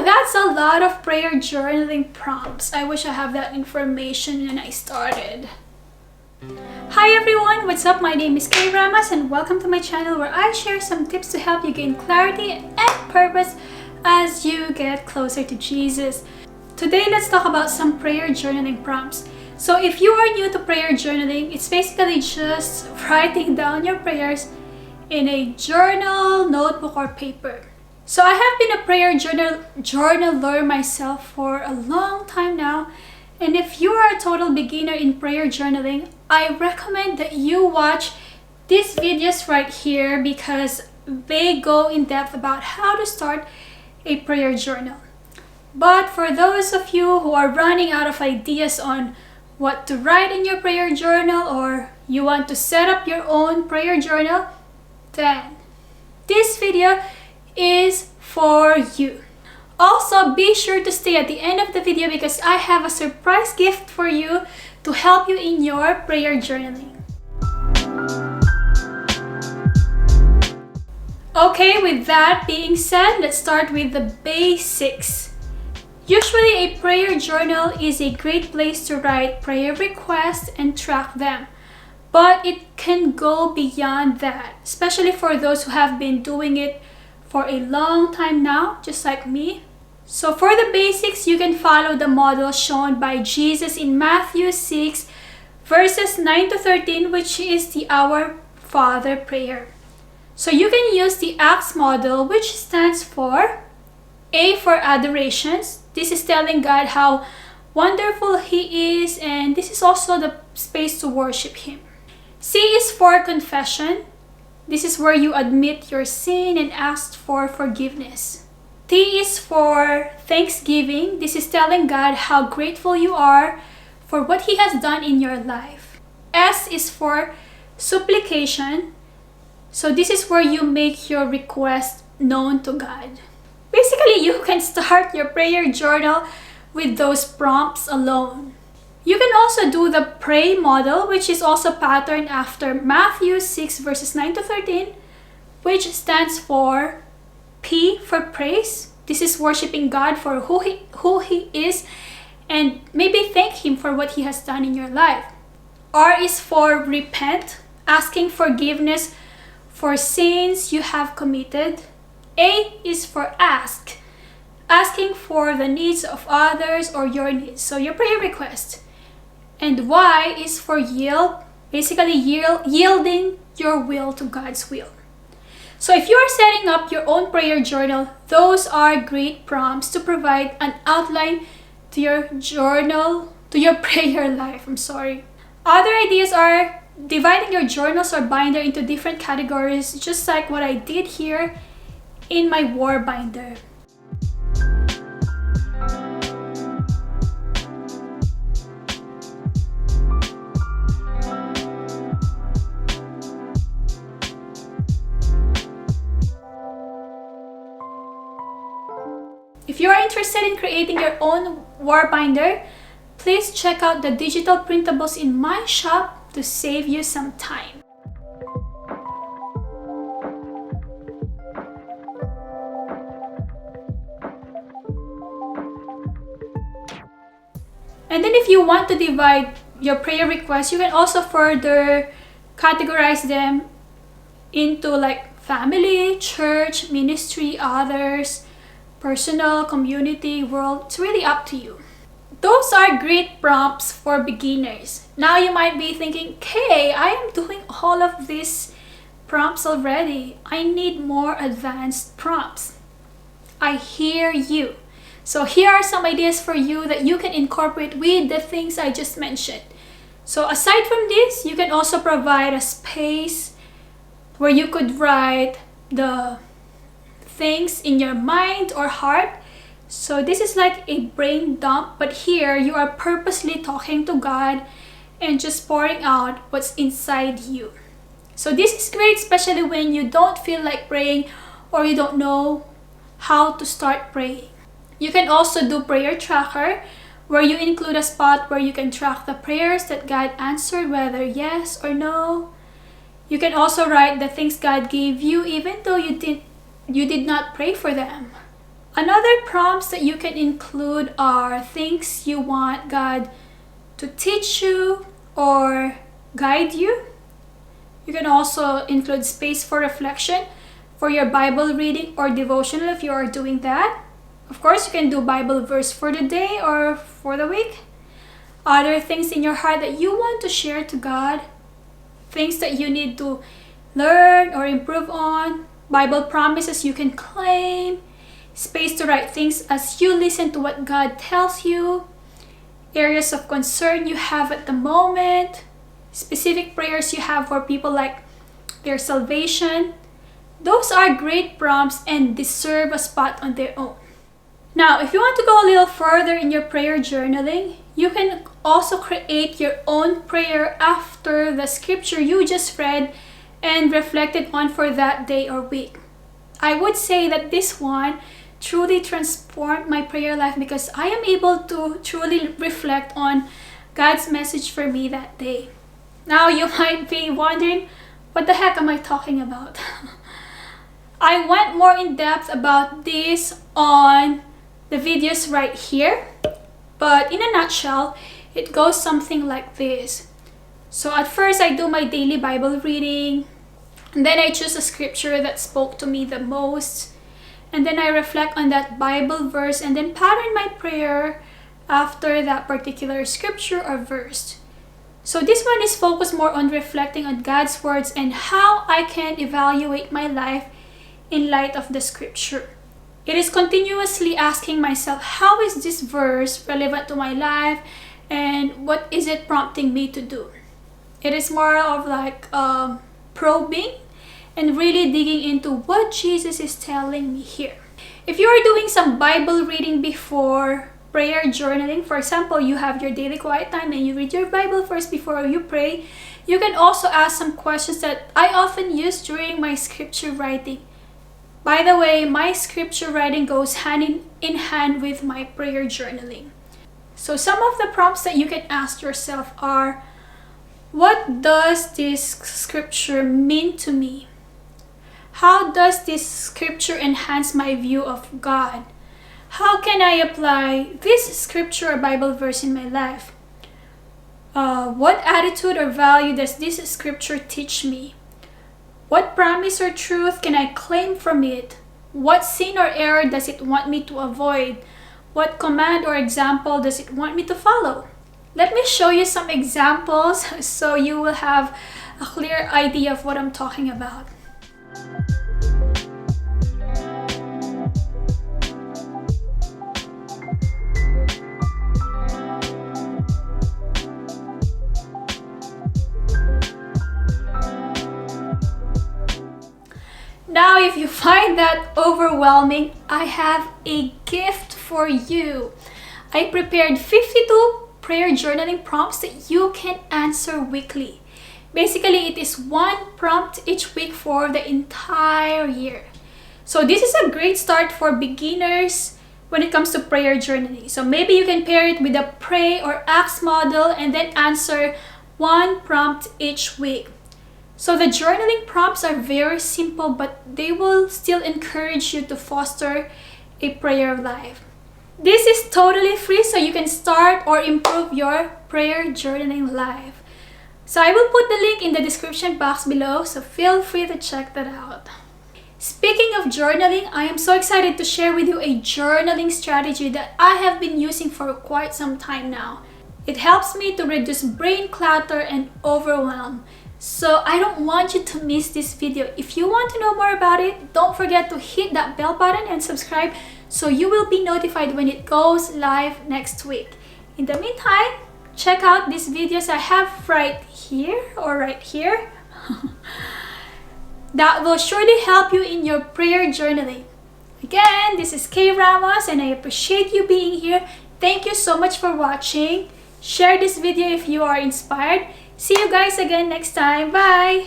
that's a lot of prayer journaling prompts. I wish I have that information when I started. Hi everyone, what's up? My name is Kayeramos and welcome to my channel where I share some tips to help you gain clarity and purpose as you get closer to Jesus. Today, let's talk about some prayer journaling prompts. So if you are new to prayer journaling, it's basically just writing down your prayers in a journal, notebook, or paper. So I have been a prayer journaler myself for a long time now. And if you are a total beginner in prayer journaling, I recommend that you watch these videos right here because they go in depth about how to start a prayer journal. But for those of you who are running out of ideas on what to write in your prayer journal, or you want to set up your own prayer journal, then this video is for you. Also, be sure to stay at the end of the video because I have a surprise gift for you to help you in your prayer journaling. Okay, with that being said, let's start with the basics. Usually, a prayer journal is a great place to write prayer requests and track them. But it can go beyond that, especially for those who have been doing it for a long time now, just like me. So for the basics, you can follow the model shown by Jesus in Matthew 6, verses 9 to 13, which is the Our Father prayer. So you can use the ACTS model, which stands for A for adorations. This is telling God how wonderful He is, and this is also the space to worship Him. C is for confession. This is where you admit your sin and ask for forgiveness. T is for thanksgiving. This is telling God how grateful you are for what He has done in your life. S is for supplication. So this is where you make your request known to God. Basically, you can start your prayer journal with those prompts alone. You can also do the pray model, which is also patterned after Matthew 6 verses 9 to 13, which stands for P for praise. This is worshiping God for who he is and maybe thank Him for what He has done in your life. R is for repent, asking forgiveness for sins you have committed. A is for ask, asking for the needs of others or your needs, so your prayer request. And Y is for yield, basically yielding your will to God's will. So if you are setting up your own prayer journal, those are great prompts to provide an outline to your journal, to your prayer life. Other ideas are dividing your journals or binder into different categories, just like what I did here in my war binder. If you are interested in creating your own war binder, please check out the digital printables in my shop to save you some time. And then if you want to divide your prayer requests, you can also further categorize them into like family, church, ministry, others, personal, community, world. It's really up to you. Those are great prompts for beginners. Now you might be thinking, Kay, I am doing all of these prompts already. I need more advanced prompts. I hear you. So here are some ideas for you that you can incorporate with the things I just mentioned. So aside from this, you can also provide a space where you could write the things in your mind or heart. So this is like a brain dump, but here you are purposely talking to God and just pouring out what's inside you. So this is great, especially when you don't feel like praying or you don't know how to start praying. You can also do prayer tracker, where you include a spot where you can track the prayers that God answered, whether yes or no. You can also write the things God gave you even though you did not pray for them. Another prompts that you can include are things you want God to teach you or guide you. You can also include space for reflection for your Bible reading or devotional if you are doing that. Of course, you can do Bible verse for the day or for the week. Other things in your heart that you want to share to God, things that you need to learn or improve on, Bible promises you can claim, space to write things as you listen to what God tells you, areas of concern you have at the moment, specific prayers you have for people like their salvation. Those are great prompts and deserve a spot on their own. Now, if you want to go a little further in your prayer journaling, you can also create your own prayer after the scripture you just read and reflected on for that day or week. I would say that this one truly transformed my prayer life because I am able to truly reflect on God's message for me that day. Now you might be wondering, what the heck am I talking about? I went more in depth about this on the videos right here, but in a nutshell, it goes something like this. So at first I do my daily Bible reading, and then I choose a scripture that spoke to me the most, and then I reflect on that Bible verse and then pattern my prayer after that particular scripture or verse. So this one is focused more on reflecting on God's words and how I can evaluate my life in light of the scripture. It is continuously asking myself, how is this verse relevant to my life and what is it prompting me to do? It is more of like probing and really digging into what Jesus is telling me here. If you are doing some Bible reading before prayer journaling, for example, you have your daily quiet time and you read your Bible first before you pray, you can also ask some questions that I often use during my scripture writing. By the way, my scripture writing goes hand in hand with my prayer journaling. So some of the prompts that you can ask yourself are, what does this scripture mean to me? How does this scripture enhance my view of God? How can I apply this scripture or Bible verse in my life? What attitude or value does this scripture teach me? What promise or truth can I claim from it? What sin or error does it want me to avoid? What command or example does it want me to follow? Let me show you some examples so you will have a clear idea of what I'm talking about. Now, if you find that overwhelming, I have a gift for you. I prepared 52 prayer journaling prompts that you can answer weekly. Basically, it is one prompt each week for the entire year. So this is a great start for beginners when it comes to prayer journaling. So maybe you can pair it with a pray or ask model and then answer one prompt each week. So the journaling prompts are very simple, but they will still encourage you to foster a prayer life. This is totally free, so you can start or improve your prayer journaling life. So I will put the link in the description box below, so feel free to check that out. Speaking of journaling, I am so excited to share with you a journaling strategy that I have been using for quite some time now. It helps me to reduce brain clutter and overwhelm. So I don't want you to miss this video. If you want to know more about it, don't forget to hit that bell button and subscribe so you will be notified when it goes live next week. In the meantime, check out these videos I have right here or right here. That will surely help you in your prayer journaling. Again, this is Kayeramos and I appreciate you being here. Thank you so much for watching. Share this video if you are inspired. See you guys again next time. Bye!